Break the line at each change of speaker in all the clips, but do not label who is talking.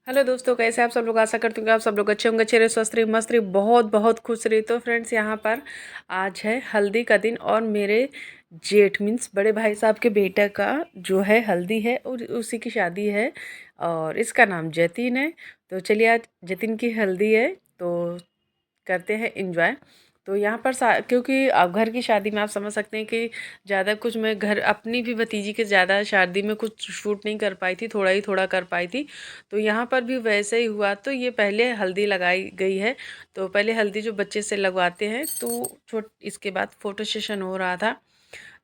Hello दोस्तों, कैसे आप सब लोग। आशा करती हूँ कि आप सब लोग अच्छे होंगे, अच्छे रहे, स्वस्थ रहे, मस्त रहे, बहुत बहुत खुश रहे। तो फ्रेंड्स, यहाँ पर आज है हल्दी का दिन और मेरे जेठ मीन्स बड़े भाई साहब के बेटे का जो है हल्दी है और उसी की शादी है और इसका नाम जतिन है। तो चलिए, आज जतिन की हल्दी है तो करते हैं इंजॉय। तो यहाँ पर क्योंकि अब घर की शादी में आप समझ सकते हैं कि ज़्यादा कुछ मैं घर अपनी भी भतीजी के ज़्यादा शादी में कुछ शूट नहीं कर पाई थी, थोड़ा ही थोड़ा कर पाई थी। तो यहाँ पर भी वैसे ही हुआ। तो ये पहले हल्दी लगाई गई है। तो पहले हल्दी जो बच्चे से लगवाते हैं तो इसके बाद फ़ोटो सेशन हो रहा था।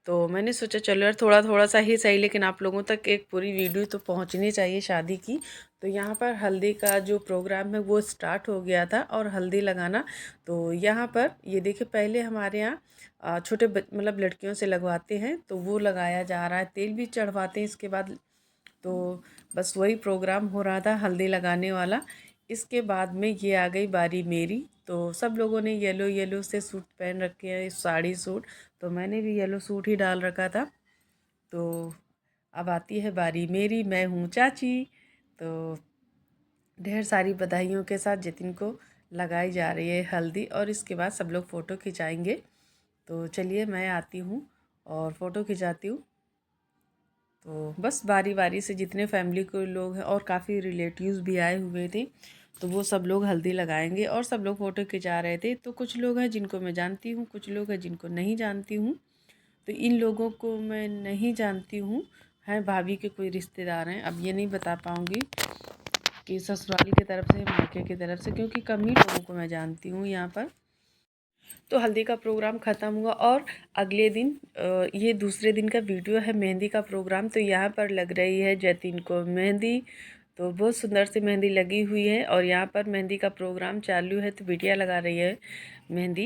तो मैंने सोचा चलो यार, थोड़ा थोड़ा सा ही सही लेकिन आप लोगों तक एक पूरी वीडियो तो पहुंचनी चाहिए शादी की। तो यहाँ पर हल्दी का जो प्रोग्राम है वो स्टार्ट हो गया था और हल्दी लगाना। तो यहाँ पर ये देखिए, पहले हमारे यहाँ छोटे मतलब लड़कियों से लगवाते हैं तो वो लगाया जा रहा है, तेल भी चढ़वाते हैं इसके बाद। तो बस वही प्रोग्राम हो रहा था हल्दी लगाने वाला। इसके बाद में ये आ गई बारी मेरी। तो सब लोगों ने येलो येलो से सूट पहन रखे हैं, साड़ी सूट। तो मैंने भी येलो सूट ही डाल रखा था। तो अब आती है बारी मेरी, मैं हूँ चाची। तो ढेर सारी बधाइयों के साथ जतिन को लगाई जा रही है हल्दी और इसके बाद सब लोग फ़ोटो खिंचाएंगे। तो चलिए, मैं आती हूँ और फ़ोटो खिंचाती हूँ। तो बस बारी बारी से जितने फैमिली के लोग हैं और काफ़ी रिलेटिव्स भी आए हुए थे तो वो सब लोग हल्दी लगाएंगे और सब लोग फ़ोटो खिंचा रहे थे। तो कुछ लोग हैं जिनको मैं जानती हूँ, कुछ लोग हैं जिनको नहीं जानती हूँ। तो इन लोगों को मैं नहीं जानती हूँ, हैं भाभी के कोई रिश्तेदार हैं। अब ये नहीं बता पाऊँगी कि ससुराली की तरफ से मायके की तरफ से, क्योंकि कम ही लोगों को मैं जानती हूँ यहाँ पर। तो हल्दी का प्रोग्राम ख़त्म हुआ और अगले दिन ये दूसरे दिन का वीडियो है मेहंदी का प्रोग्राम। तो यहाँ पर लग रही है जतिन को मेहंदी। तो बहुत सुंदर सी मेहंदी लगी हुई है और यहाँ पर मेहंदी का प्रोग्राम चालू है। तो बिटिया लगा रही है मेहंदी।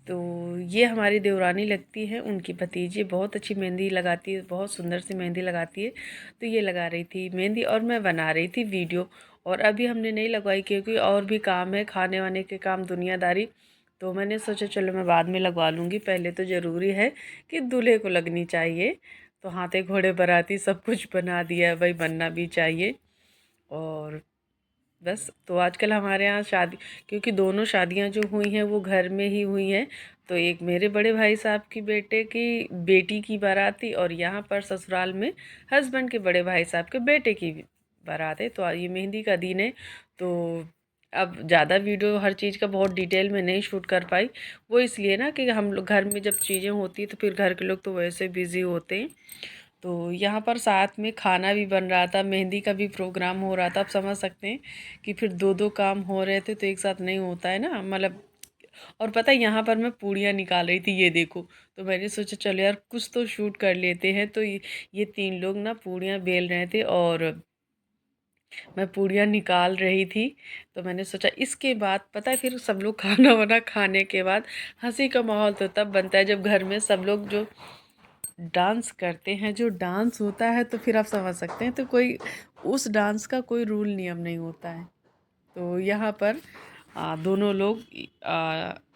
तो ये हमारी देवरानी लगती है, उनकी भतीजी बहुत अच्छी मेहंदी लगाती है, बहुत सुंदर सी मेहंदी लगाती है। तो ये लगा रही थी मेहंदी और मैं बना रही थी वीडियो। और अभी हमने नहीं लगवाई क्योंकि और भी काम है, खाने वाने के काम, दुनियादारी। तो मैंने सोचा चलो मैं बाद में लगवा लूँगी, पहले तो ज़रूरी है कि दूल्हे को लगनी चाहिए। तो हाथे घोड़े बाराती सब कुछ बना दिया है भाई, बनना भी चाहिए। और बस, तो आजकल हमारे यहाँ शादी, क्योंकि दोनों शादियाँ जो हुई हैं वो घर में ही हुई हैं। तो एक मेरे बड़े भाई साहब की बेटे की बेटी की बारात थी और यहाँ पर ससुराल में हस्बैंड के बड़े भाई साहब के बेटे की बारात है। तो ये मेहंदी का दिन है। तो अब ज़्यादा वीडियो हर चीज़ का बहुत डिटेल में नहीं शूट कर पाई। वो इसलिए ना कि हम लोग घर में जब चीज़ें होती हैं तो फिर घर के लोग तो वैसे बिज़ी होते हैं। तो यहाँ पर साथ में खाना भी बन रहा था, मेहंदी का भी प्रोग्राम हो रहा था। आप समझ सकते हैं कि फिर दो दो काम हो रहे थे तो एक साथ नहीं होता है ना, मतलब। और पता है, यहाँ पर मैं पूड़ियाँ निकाल रही थी, ये देखो। तो मैंने सोचा चलो यार कुछ तो शूट कर लेते हैं। तो ये तीन लोग ना पूड़ियाँ बेल रहे थे और मैं पूड़ियाँ निकाल रही थी। तो मैंने सोचा इसके बाद पता है, फिर सब लोग खाना वाना खाने के बाद हंसी का माहौल तो तब बनता है जब घर में सब लोग जो डांस करते हैं, जो डांस होता है। तो फिर आप समझ सकते हैं, तो कोई उस डांस का कोई रूल नियम नहीं होता है। तो यहाँ पर दोनों लोग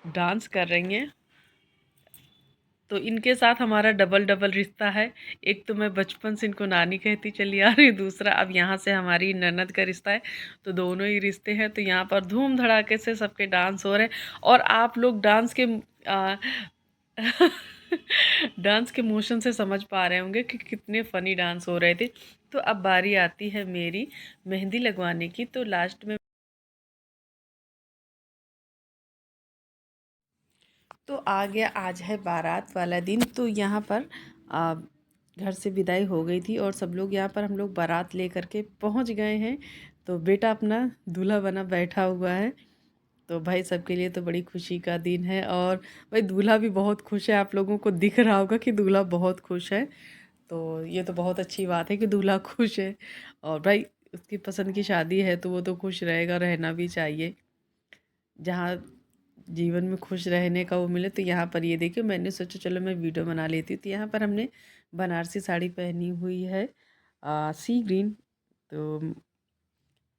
डांस कर रही हैं। तो इनके साथ हमारा डबल डबल रिश्ता है। एक तो मैं बचपन से इनको नानी कहती चली आ रही, दूसरा अब यहाँ से हमारी ननद का रिश्ता है। तो दोनों ही रिश्ते हैं। तो यहाँ पर धूम धड़ाके से सबके डांस हो रहे हैं और आप लोग डांस के डांस के मोशन से समझ पा रहे होंगे कि कितने फ़नी डांस हो रहे थे। तो अब बारी आती है मेरी मेहंदी लगवाने की। तो लास्ट में तो आ गया, आज है बारात वाला दिन। तो यहाँ पर आ, घर से विदाई हो गई थी और सब लोग यहाँ पर हम लोग बारात लेकर के पहुँच गए हैं। तो बेटा अपना दूल्हा बना बैठा हुआ है। तो भाई सबके लिए तो बड़ी खुशी का दिन है और भाई दूल्हा भी बहुत खुश है। आप लोगों को दिख रहा होगा कि दूल्हा बहुत खुश है। तो ये तो बहुत अच्छी बात है कि दूल्हा खुश है। और भाई उसकी पसंद की शादी है तो वो तो खुश रहेगा, रहना भी चाहिए। जहाँ जीवन में खुश रहने का वो मिले। तो यहाँ पर ये देखिए, मैंने सोचा चलो मैं वीडियो बना लेती हूँ। तो यहाँ पर हमने बनारसी साड़ी पहनी हुई है, सी ग्रीन। तो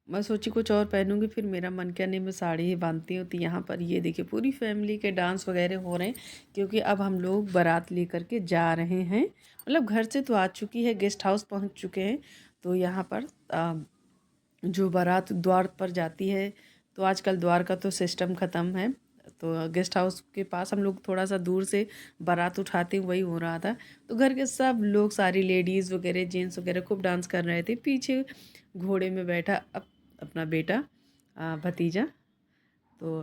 मैं सोची कुछ और पहनूंगी, फिर मेरा मन क्या, नहीं मैं साड़ी ही बांधती हूँ। तो यहाँ पर ये देखिए पूरी फैमिली के डांस वगैरह हो रहे हैं क्योंकि अब हम लोग बारात लेकर के जा रहे हैं। मतलब घर से तो आ चुकी है, गेस्ट हाउस पहुँच चुके हैं। तो यहाँ पर जो बारात द्वार पर जाती है, तो आजकल द्वार का तो सिस्टम ख़त्म है, तो गेस्ट हाउस के पास हम लोग थोड़ा सा दूर से बारात उठाते वही हो रहा था। तो घर के सब लोग, सारी लेडीज़ वगैरह, जेंट्स वगैरह खूब डांस कर रहे थे। पीछे घोड़े में बैठा अपना बेटा, भतीजा। तो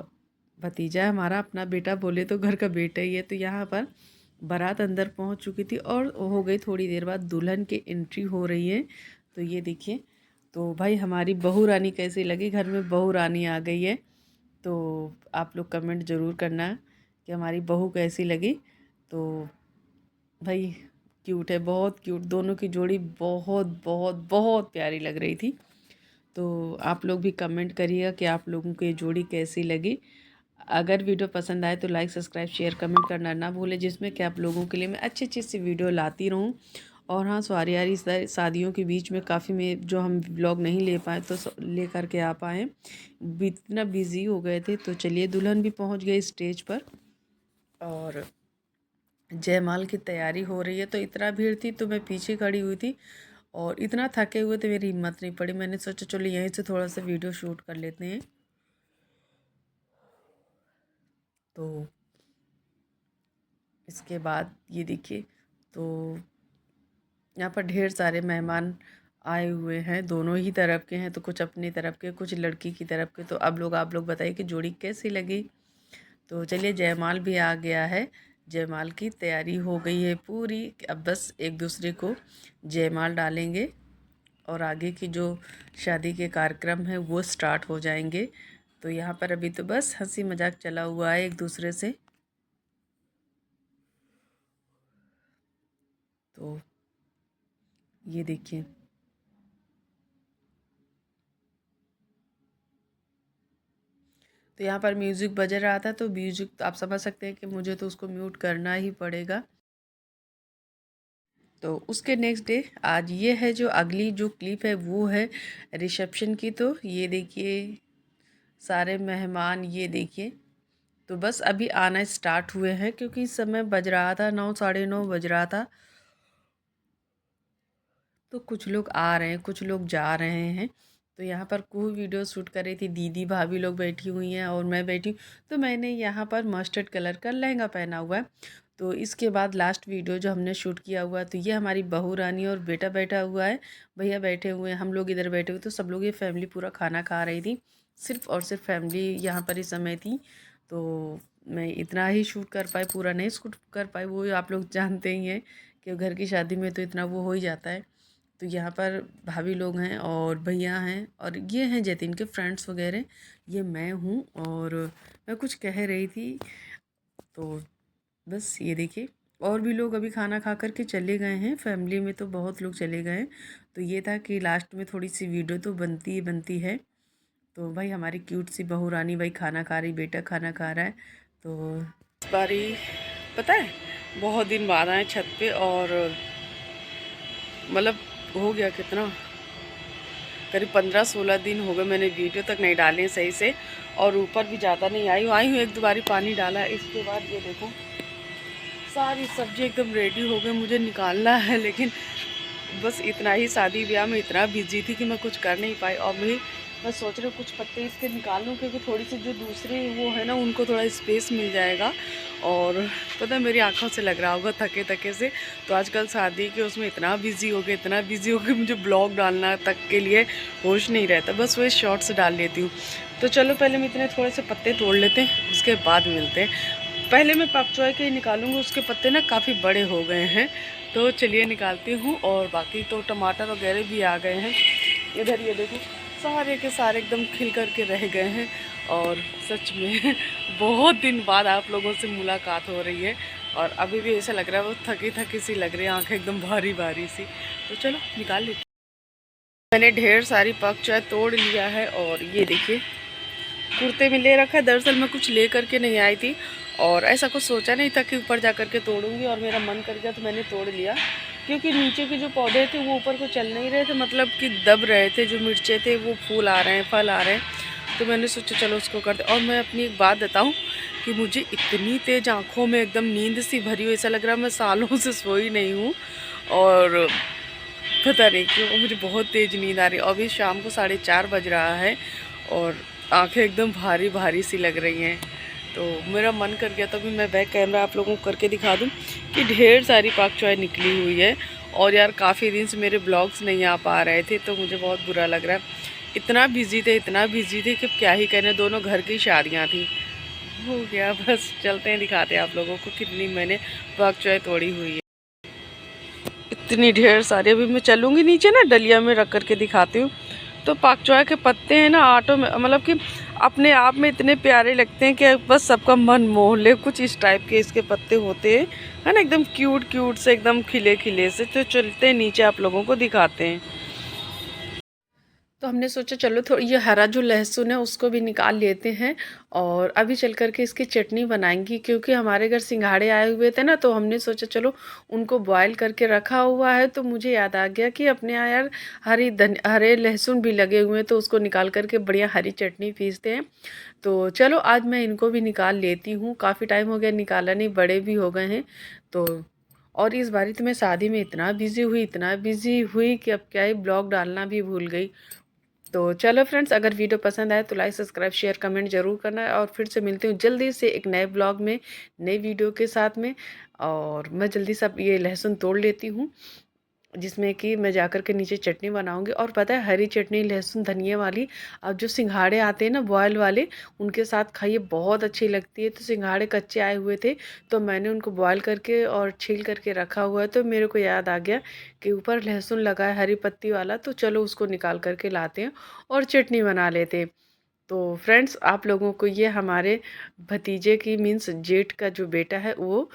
भतीजा हमारा, अपना बेटा बोले तो घर का बेटा ही है। तो यहाँ पर बारात अंदर पहुँच चुकी थी और हो गई थोड़ी देर बाद दुल्हन की एंट्री हो रही है। तो ये देखिए, तो भाई हमारी बहू रानी कैसी लगी, घर में बहू रानी आ गई है। तो आप लोग कमेंट ज़रूर करना कि हमारी बहू कैसी लगी। तो भाई क्यूट है, बहुत क्यूट, दोनों की जोड़ी बहुत बहुत बहुत प्यारी लग रही थी। तो आप लोग भी कमेंट करिएगा कि आप लोगों को ये जोड़ी कैसी लगी। अगर वीडियो पसंद आए तो लाइक, सब्सक्राइब, शेयर, कमेंट करना ना भूलें, जिसमें कि आप लोगों के लिए मैं अच्छी अच्छी सी वीडियो लाती रहूं। और हाँ, सॉरी यार, इस शादियों के बीच में काफ़ी में जो हम व्लॉग नहीं ले पाए, तो ले करके आ पाए, इतना बिज़ी हो गए थे। तो चलिए, दुल्हन भी पहुंच गई स्टेज पर और जयमाल की तैयारी हो रही है। तो इतना भीड़ थी तो मैं पीछे खड़ी हुई थी और इतना थके हुए थे, मेरी हिम्मत नहीं पड़ी। मैंने सोचा चलो यहीं से थोड़ा सा वीडियो शूट कर लेते हैं। तो इसके बाद ये देखिए, तो यहाँ पर ढेर सारे मेहमान आए हुए हैं, दोनों ही तरफ के हैं। तो कुछ अपनी तरफ के, कुछ लड़की की तरफ के। तो अब लोग, आप लोग बताइए कि जोड़ी कैसी लगी। तो चलिए, जयमाल भी आ गया है, जयमाल की तैयारी हो गई है पूरी। अब बस एक दूसरे को जयमाल डालेंगे और आगे की जो शादी के कार्यक्रम है वो स्टार्ट हो जाएंगे। तो यहाँ पर अभी तो बस हंसी मजाक चला हुआ है एक दूसरे से। तो ये देखिए, तो यहाँ पर म्यूज़िक बज रहा था, तो म्यूज़िक तो आप समझ सकते हैं कि मुझे तो उसको म्यूट करना ही पड़ेगा। तो उसके नेक्स्ट डे आज ये है, जो अगली जो क्लिप है वो है रिसेप्शन की। तो ये देखिए, सारे मेहमान ये देखिए, तो बस अभी आना स्टार्ट हुए हैं, क्योंकि इस समय बज रहा था 9, साढ़े 9 बज रहा था। तो कुछ लोग आ रहे हैं, कुछ लोग जा रहे हैं। तो यहाँ पर कोई वीडियो शूट कर रही थी, दीदी भाभी लोग बैठी हुई हैं और मैं बैठी हूँ। तो मैंने यहाँ पर मस्टर्ड कलर का लहंगा पहना हुआ है। तो इसके बाद लास्ट वीडियो जो हमने शूट किया हुआ, तो ये हमारी बहू रानी और बेटा बैठा हुआ है, भैया बैठे हुए हैं, हम लोग इधर बैठे हुए। तो सब लोग, ये फैमिली पूरा खाना खा रही थी, सिर्फ और सिर्फ फैमिली यहाँ पर इस समय थी। तो मैं इतना ही शूट कर पाई, पूरा नहीं शूट कर पाई, वो आप लोग जानते ही हैं कि घर की शादी में तो इतना वो हो ही जाता है। तो यहाँ पर भाभी लोग हैं और भैया हैं और ये हैं जतिन के फ्रेंड्स वगैरह, ये मैं हूँ। और मैं कुछ कह रही थी, तो बस ये देखिए, और भी लोग अभी खाना खा कर के चले गए हैं, फैमिली में तो बहुत लोग चले गए हैं। तो ये था कि लास्ट में थोड़ी सी वीडियो तो बनती ही बनती है। तो भाई हमारी क्यूट सी बहू रानी भाई खाना खा रही, बेटा खाना खा रहा है। तो इस बारी पता है, बहुत दिन बाद आए छत पे, और मतलब हो गया कितना, करीब 15-16 दिन हो गए मैंने वीडियो तक नहीं डाली सही से, और ऊपर भी ज़्यादा नहीं आई हूँ, एक दो बारी पानी डाला। इसके बाद ये देखो, सारी सब्जी एकदम रेडी हो गई, मुझे निकालना है, लेकिन बस इतना ही, शादी ब्याह में इतना बिजी थी कि मैं कुछ कर नहीं पाई। और मैं सोच रही हूँ कुछ पत्ते इसके निकाल लूँ, क्योंकि थोड़ी सी जो दूसरी वो है ना, उनको थोड़ा स्पेस मिल जाएगा। और पता है, मेरी आँखों से लग रहा होगा थके थके से। तो आजकल शादी के उसमें इतना बिजी हो गए, इतना बिजी हो गए, मुझे ब्लॉग डालना तक के लिए होश नहीं रहता, बस वही शॉर्ट्स डाल लेती हूँ। तो चलो, पहले मैं इतने थोड़े से पत्ते तोड़ लेते हैं, उसके बाद मिलते हैं। पहले मैं पाक चॉय के निकालूंगी, उसके पत्ते ना काफ़ी बड़े हो गए हैं। तो चलिए निकालती हूँ। और बाकी तो टमाटर वगैरह भी आ गए हैं। इधर ये देखो, सारे के सारे एकदम खिल कर के रह गए हैं। और सच में बहुत दिन बाद आप लोगों से मुलाकात हो रही है, और अभी भी ऐसा लग रहा है वो थकी थकी सी लग रही है, आँखें एकदम भारी भारी सी। तो चलो निकाल लेते। मैंने ढेर सारी पाक चॉय तोड़ लिया है, और ये देखिए कुर्ते में ले रखा है। दरअसल मैं कुछ ले करके नहीं आई थी, और ऐसा कुछ सोचा नहीं था कि ऊपर जा कर के तोड़ूंगी, और मेरा मन कर गया तो मैंने तोड़ लिया। क्योंकि नीचे के जो पौधे थे वो ऊपर को चल नहीं रहे थे, मतलब कि दब रहे थे, जो मिर्चे थे वो फूल आ रहे हैं, फल आ रहे हैं। तो मैंने सोचा चलो उसको करते। और मैं अपनी एक बात बताऊँ कि मुझे इतनी तेज़ आँखों में एकदम नींद सी भरी हुई, ऐसा लग रहा है मैं सालों से सोई नहीं हूँ। और पता नहीं क्यों मुझे बहुत तेज़ नींद आ रही है। अभी शाम को 4:30 बज रहा है और आंखें एकदम भारी भारी सी लग रही हैं। तो मेरा मन कर गया तो अभी मैं बैक कैमरा आप लोगों को करके दिखा दूं कि ढेर सारी पाक चॉय निकली हुई है। और यार काफ़ी दिन से मेरे ब्लॉग्स नहीं आ पा रहे थे तो मुझे बहुत बुरा लग रहा है। इतना बिजी थे कि क्या ही कहने, दोनों घर की शादियाँ थी। हो गया, बस चलते हैं दिखाते हैं आप लोगों को कितनी मैंने पाक चॉय तोड़ी हुई है। इतनी ढेर सारी, अभी मैं चलूँगी नीचे ना डलिया में रख करके दिखाती हूँ। तो पाक चॉय के पत्ते हैं ना आटो में, मतलब कि अपने आप में इतने प्यारे लगते हैं कि बस सबका मन मोह ले। कुछ इस टाइप के इसके पत्ते होते हैं, है ना, एकदम क्यूट क्यूट से, एकदम खिले खिले से। तो चलते हैं नीचे आप लोगों को दिखाते हैं। तो हमने सोचा चलो थोड़ी ये हरा जो लहसुन है उसको भी निकाल लेते हैं और अभी चल कर के इसकी चटनी बनाएंगी। क्योंकि हमारे घर सिंघाड़े आए हुए थे ना, तो हमने सोचा चलो उनको बॉयल करके रखा हुआ है। तो मुझे याद आ गया कि अपने यहाँ यार हरे लहसुन भी लगे हुए हैं, तो उसको निकाल करके बढ़िया हरी चटनी पीसते हैं। तो चलो आज मैं इनको भी निकाल लेती हूँ, काफ़ी टाइम हो गया निकाला नहीं, बड़े भी हो गए हैं। तो और इस बारी तो मैं शादी में इतना बिजी हुई कि अब क्या ही ब्लॉग डालना भी भूल गई। तो चलो फ्रेंड्स, अगर वीडियो पसंद आए तो लाइक सब्सक्राइब शेयर कमेंट जरूर करना है। और फिर से मिलती हूँ जल्दी से एक नए ब्लॉग में, नई वीडियो के साथ में। और मैं जल्दी से ये लहसुन तोड़ लेती हूँ जिसमें कि मैं जाकर के नीचे चटनी बनाऊंगी। और पता है हरी चटनी लहसुन धनिया वाली, अब जो सिंघाड़े आते हैं ना बॉयल वाले, उनके साथ खाइए, बहुत अच्छी लगती है। तो सिंघाड़े कच्चे आए हुए थे तो मैंने उनको बॉयल करके और छील करके रखा हुआ है। तो मेरे को याद आ गया कि ऊपर लहसुन लगा है हरी पत्ती वाला, तो चलो उसको निकाल करके लाते हैं और चटनी बना लेते हैं। तो फ्रेंड्स, आप लोगों को ये हमारे भतीजे की मीन्स जेठ का जो बेटा है वो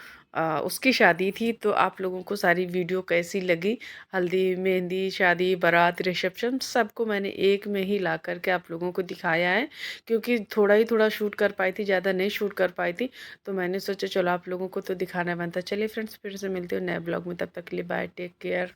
उसकी शादी थी। तो आप लोगों को सारी वीडियो कैसी लगी, हल्दी मेहंदी शादी बारात रिसेप्शन सबको मैंने एक में ही ला करके आप लोगों को दिखाया है। क्योंकि थोड़ा ही थोड़ा शूट कर पाई थी, ज़्यादा नहीं शूट कर पाई थी। तो मैंने सोचा चलो आप लोगों को तो दिखाना बनता। चलिए फ्रेंड्स, फिर से मिलती हूँ नए ब्लॉग में, तब तक के लिए बाय, टेक केयर।